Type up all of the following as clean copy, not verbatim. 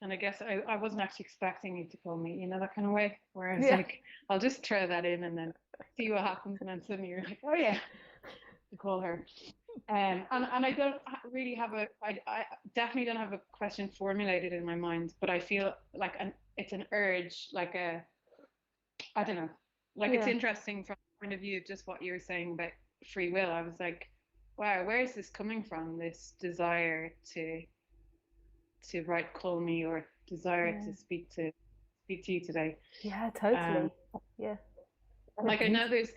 And I guess I wasn't actually expecting you to call me, that kind of way, where I was Yeah. like, I'll just throw that in and then see what happens. And then suddenly you're like, oh yeah, to call her. And I don't really have I definitely don't have a question formulated in my mind, but I feel like it's an urge, like I don't know, like it's Yeah. interesting from the point of view of just what you were saying about free will. I was like, wow, where is this coming from? This desire to write call me or desire Yeah. to speak to you today. Yeah, Um, totally. Yeah. Yeah, like I know beautiful. there's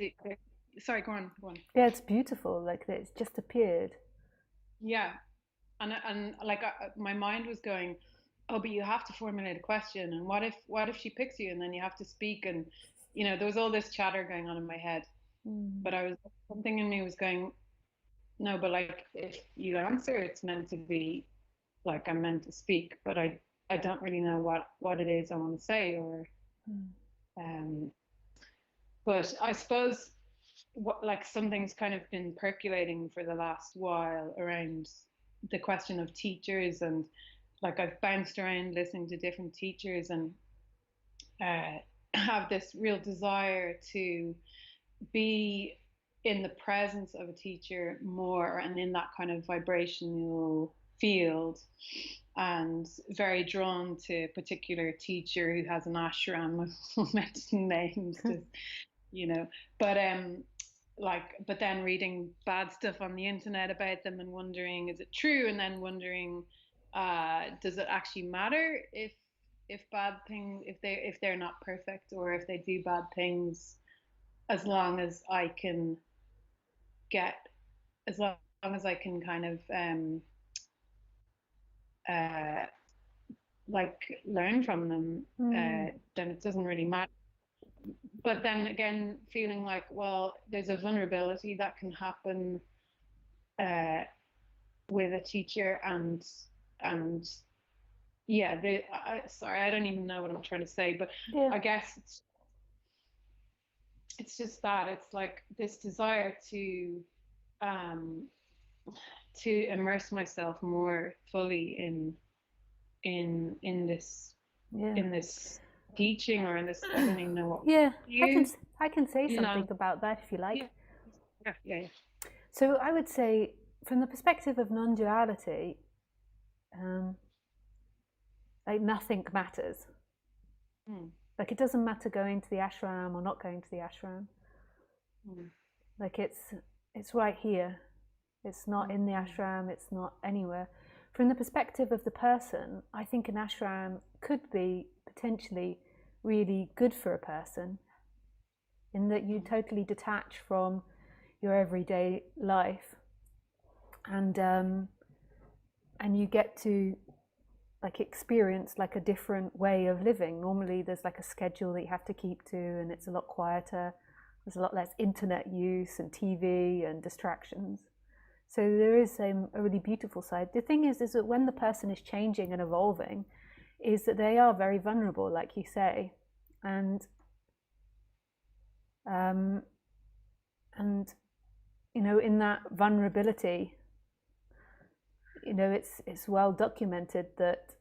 sorry, go on. Yeah, it's beautiful. Like it's just appeared. Yeah, and like my mind was going, oh, but you have to formulate a question, and what if she picks you, and then you have to speak, and there was all this chatter going on in my head, Mm. but I was something in me was going, no, but like if you answer, it's meant to be like I'm meant to speak, but I don't really know what it is I want to say or Mm. um. But I suppose what like something's kind of been percolating for the last while around the question of teachers and like I've bounced around listening to different teachers and uh, have this real desire to be in the presence of a teacher more and in that kind of vibrational field and very drawn to a particular teacher who has an ashram. I won't mention names, just but but then reading bad stuff on the internet about them and wondering is it true, and then wondering does it actually matter if bad things if they're not perfect or if they do bad things, as long as I can get as long as I can kind of uh like learn from them, Mm. then it doesn't really matter. But then again, feeling like, well, there's a vulnerability that can happen uh, with a teacher, and yeah, sorry, I don't even know what I'm trying to say, but Yeah. I guess it's just that it's like this desire um, to immerse myself more fully in this Yeah. in this teaching or in this, I don't even know what Yeah. I can you I can say you know something about that if you yeah like. yeah. So I would say, from the perspective of non-duality, um, like nothing matters. Mm, Like it doesn't matter going to the ashram or not going to the ashram. mm, Like it's right here. It's not in the mm, ashram. It's not anywhere. From the perspective of the person, I think an ashram could be potentially really good for a person, in that you mm, totally detach from your everyday life, and and you get to like experience like a different way of living. Normally there's like a schedule that you have to keep to, and it's a lot quieter. There's a lot less internet use and TV and distractions. So there is a really beautiful side. The thing is that when the person is changing and evolving, is that they are very vulnerable, like you say, and um, and in that vulnerability, it's well documented that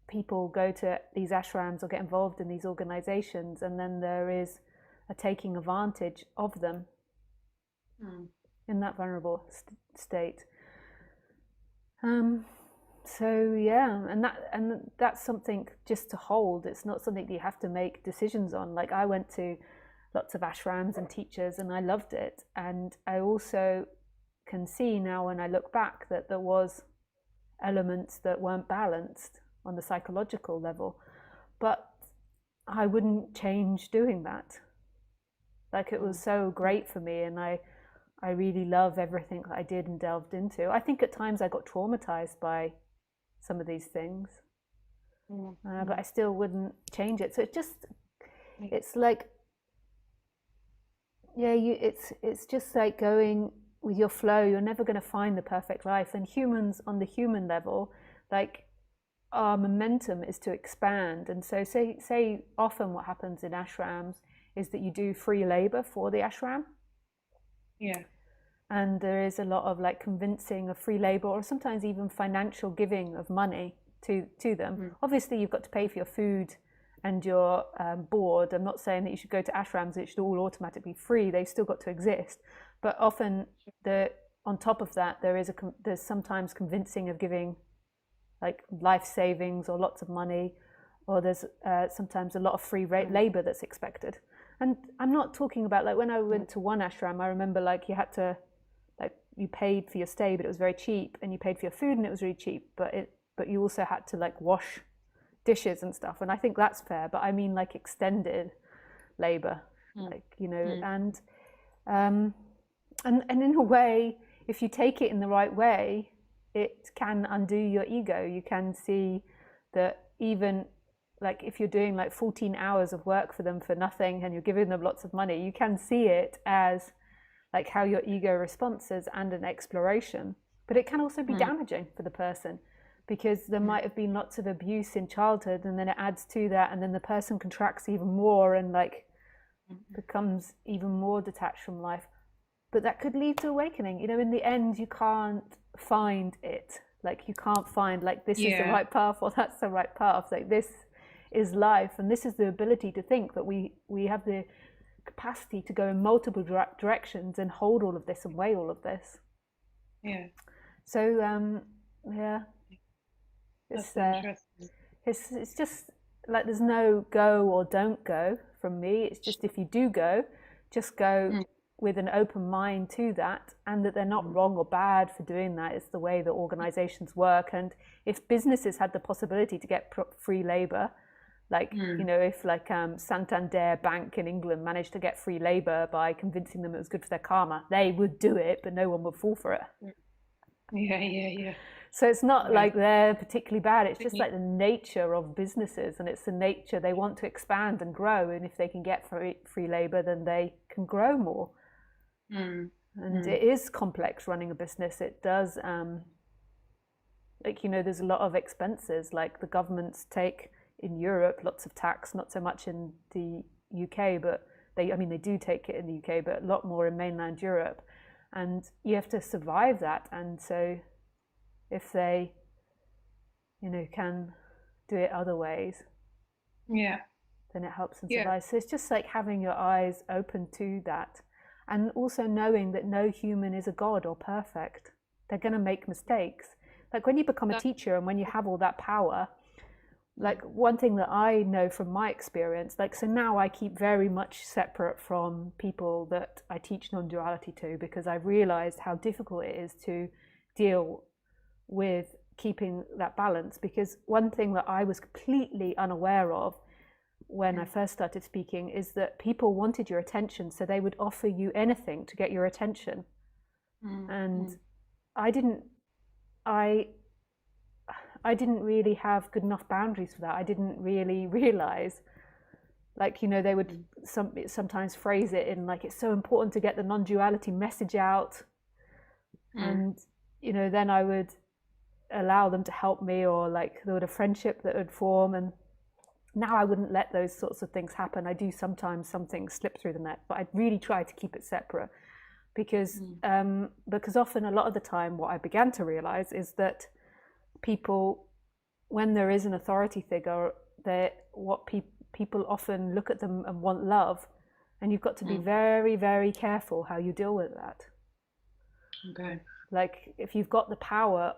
people go to these ashrams or get involved in these organizations, and then there is a taking advantage of them mm. in that vulnerable state. Um, so yeah, and that's something just to hold. It's not something that you have to make decisions on. Like I went to lots of ashrams and teachers, and I loved it. And I also can see now when I look back that there was elements that weren't balanced on the psychological level, but I wouldn't change doing that. Like it was Mm, so great for me, and I really love everything that I did and delved into. I think at times I got traumatized by some of these things, mm, but I mm. still wouldn't change it. So Yeah. it's like, yeah, it's just like going with your flow. You're never going to find the perfect life. And humans, on the human level, like our momentum is to expand. And so say often what happens in ashrams is that you do free labor for the ashram, Yeah. and there is a lot of like convincing of free labor, or sometimes even financial giving of money. to them. Obviously, you've got to pay for your food and your board. I'm not saying that you should go to ashrams, it should all automatically be free. They've still got to exist. But often, on top of that, there's sometimes convincing of giving like life savings or lots of money, or there's sometimes a lot of free labor that's expected. And I'm not talking about, like, when I went to one ashram, I remember, like, you had to, like, you paid for your stay, but it was very cheap, and you paid for your food, and it was really cheap, but you also had to, like, wash dishes and stuff, and I think that's fair. But I mean, like, extended labor, like, you know, and in a way, if you take it in the right way, it can undo your ego. You can see that even, like, if you're doing like 14 hours of work for them for nothing and you're giving them lots of money, you can see it as like how your ego responds and an exploration. But it can also be damaging for the person, because there might have been lots of abuse in childhood, and then it adds to that, and then the person contracts even more and like becomes even more detached from life. But that could lead to awakening. You know, in the end, you can't find it. Like, you can't find, like, this is the right path, or that's the right path. Like, this is life, and this is the ability to think that we have the capacity to go in multiple directions and hold all of this and weigh all of this. Yeah. So yeah, it's interesting. It's just like, there's no go or don't go from me. It's just, if you do go, just go with an open mind to that, and that they're not wrong or bad for doing that. It's the way that organizations work. And if businesses had the possibility to get free labor, like, you know, if like Santander Bank in England managed to get free labor by convincing them it was good for their karma, they would do it, but no one would fall for it. Yeah. So it's not like they're particularly bad. It's just like the nature of businesses, and it's the nature, they want to expand and grow. And if they can get free labor, then they can grow more. And it is complex running a business. It does, like, you know, there's a lot of expenses. Like, the governments take in Europe lots of tax, not so much in the UK, but they do take it in the UK, but a lot more in mainland Europe. And you have to survive that. And so if they, you know, can do it other ways, then it helps them survive. So it's just like having your eyes open to that. And also knowing that no human is a god or perfect. They're going to make mistakes. Like, when you become a teacher and when you have all that power, like, one thing that I know from my experience, like, so now I keep very much separate from people that I teach non-duality to, because I've realized how difficult it is to deal with keeping that balance. Because one thing that I was completely unaware of when I first started speaking is that people wanted your attention, so they would offer you anything to get your attention. And I didn't really have good enough boundaries for that. I didn't really realize, like, you know, they would sometimes phrase it in like, it's so important to get the non-duality message out. And, you know, then I would allow them to help me, or like there would a friendship that would form. And now I wouldn't let those sorts of things happen. I do sometimes, some things slip through the net, but I really try to keep it separate, because often, a lot of the time, what I began to realize is that people, when there is an authority figure, people often look at them and want love, and you've got to be very, very careful how you deal with that. Okay. Like, if you've got the power,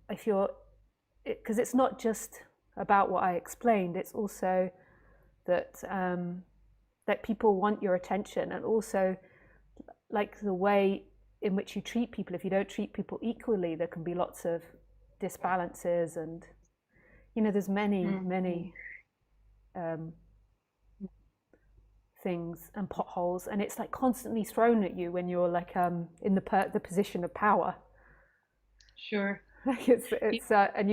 because it's not just about what I explained, it's also that that people want your attention, and also like the way in which you treat people. If you don't treat people equally, there can be lots of disbalances, and, you know, there's many things and potholes, and it's like constantly thrown at you when you're like in the position of power. Sure. Like, it's and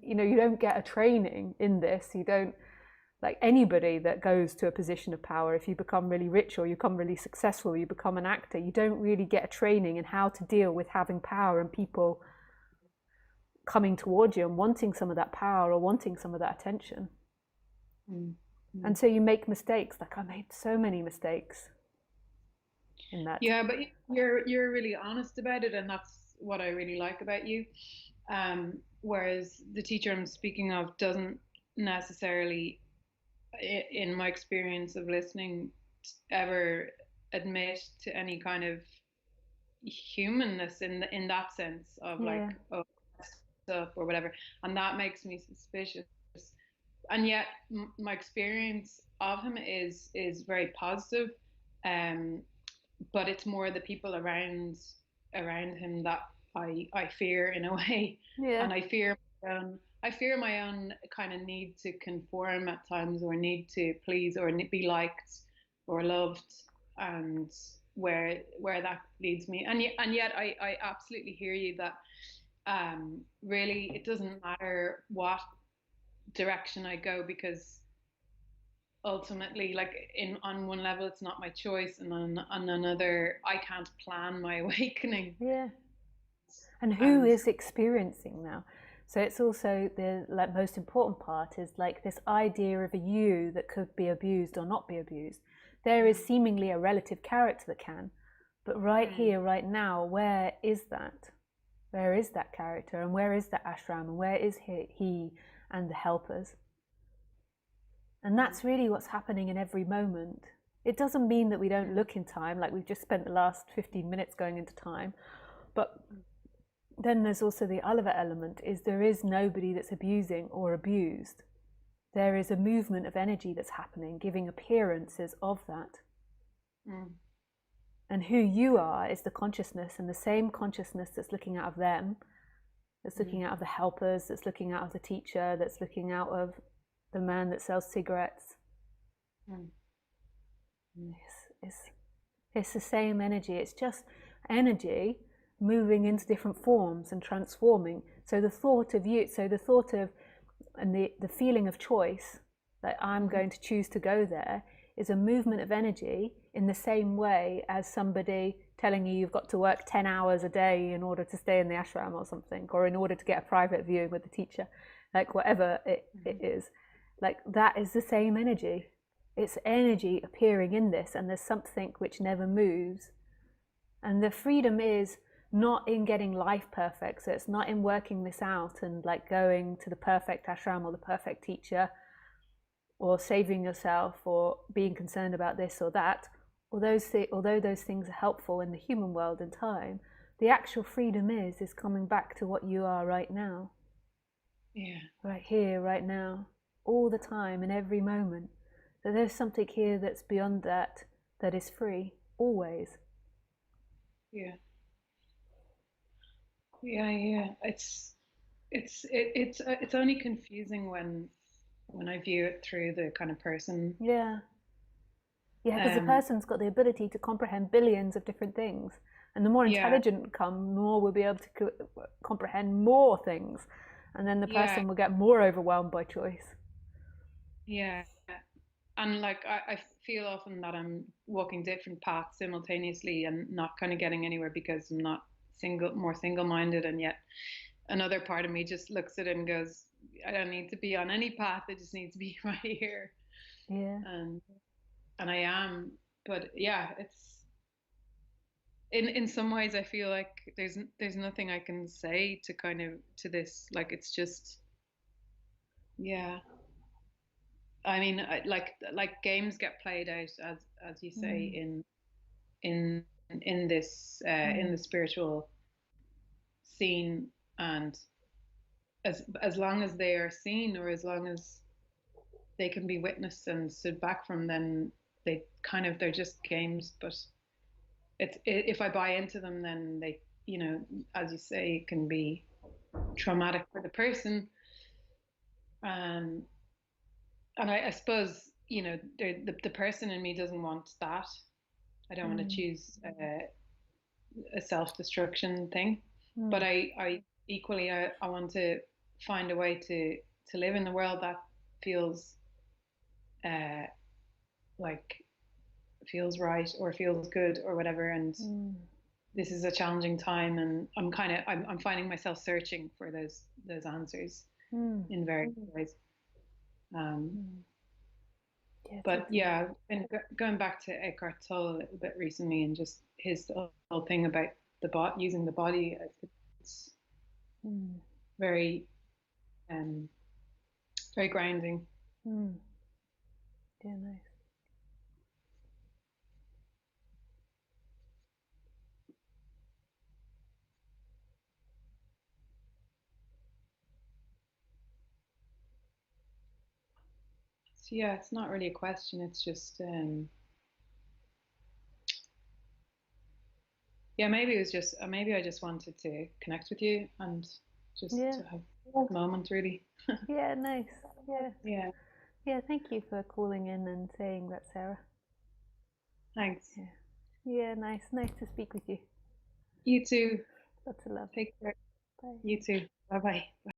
you know, you don't get a training in this. You don't, like, anybody that goes to a position of power, if you become really rich or you become really successful, you become an actor, you don't really get a training in how to deal with having power and people coming towards you and wanting some of that power or wanting some of that attention. And so you make mistakes. Like, I made so many mistakes in that. Yeah, but you're really honest about it, and that's what I really like about you. Whereas the teacher I'm speaking of doesn't necessarily, in my experience of listening, ever admit to any kind of humanness in that sense of Yeah. like, oh, up or whatever, and that makes me suspicious. And yet, my experience of him is very positive, um, but it's more the people around him that I fear in a way, Yeah. and I fear my own kind of need to conform at times, or need to please, or be liked or loved, and where that leads me. And yet I absolutely hear you that really it doesn't matter what direction I go, because ultimately, like, in on one level it's not my choice, and on another I can't plan my awakening. Yeah. And who And is experiencing now? So it's also the like most important part is like this idea of a you that could be abused or not be abused. There is seemingly a relative character that can, but right here, right now, where is that? Where is that character, and where is the ashram, and where is he and the helpers? And that's really what's happening in every moment. It doesn't mean that we don't look in time, like we've just spent the last 15 minutes going into time, but then there's also the other element is there is nobody that's abusing or abused. There is a movement of energy that's happening, giving appearances of that. And who you are is the consciousness, and the same consciousness that's looking out of them, that's looking out of the helpers, that's looking out of the teacher, that's looking out of the man that sells cigarettes. It's the same energy. It's just energy moving into different forms and transforming. So the thought of you, so the thought of, and the feeling of choice, that I'm going to choose to go there, is a movement of energy in the same way as somebody telling you you've got to work 10 hours a day in order to stay in the ashram or something, or in order to get a private viewing with the teacher, like whatever it is. Like that is the same energy. It's energy appearing in this, and there's something which never moves. And the freedom is not in getting life perfect. So it's not in working this out and like going to the perfect ashram or the perfect teacher, or saving yourself, or being concerned about this or that. Although those things are helpful in the human world in time, the actual freedom is coming back to what you are right now. yeah, Right here, right now, all the time, in every moment. That there's something here that's beyond that, that is free, always. yeah, yeah. It's only confusing when I view it through the kind of person. Yeah. Yeah, because the Um, person's got the ability to comprehend billions of different things. And the more yeah, intelligent we become, the more we'll be able to comprehend more things. And then the yeah, person will get more overwhelmed by choice. yeah. And like I feel often that I'm walking different paths simultaneously and not kind of getting anywhere because I'm not more single-minded, and yet another part of me just looks at it and goes, I don't need to be on any path. I just need to be right here. Yeah. And and I am, but yeah, it's in some ways I feel like there's nothing I can say to kind of to this. Like it's just, yeah. I mean, like games get played out, as you say, Mm. in in this in the Mm. spiritual scene, and as long as they are seen, or as long as they can be witnessed and stood back from, then they're just games. But if I buy into them, then they, as you say, it can be traumatic for the person. um and I suppose, the person in me doesn't want that. I don't want to Mm. choose a self-destruction thing. But Mm. I equally, I want to find a way to live in the world that feels uh like feels right, or feels good, or whatever. And Mm. this is a challenging time, and I'm finding myself searching for those answers Mm. in various ways. um Mm. Yeah, but totally. yeah, and going back to Eckhart Tolle a little bit recently, and just his whole thing about using the body. It's Mm. very very grounding. Mm. Yeah, nice. So yeah, it's not really a question. It's just yeah, maybe it was just maybe I just wanted to connect with you and just Yeah. to have a moment, really. Yeah, nice. Yeah. Yeah, Yeah, thank you for calling in and saying that, Sarah. thanks. Yeah. Yeah, nice. Nice to speak with you. You too. Lots of love. Take care. Bye. You too. Bye bye.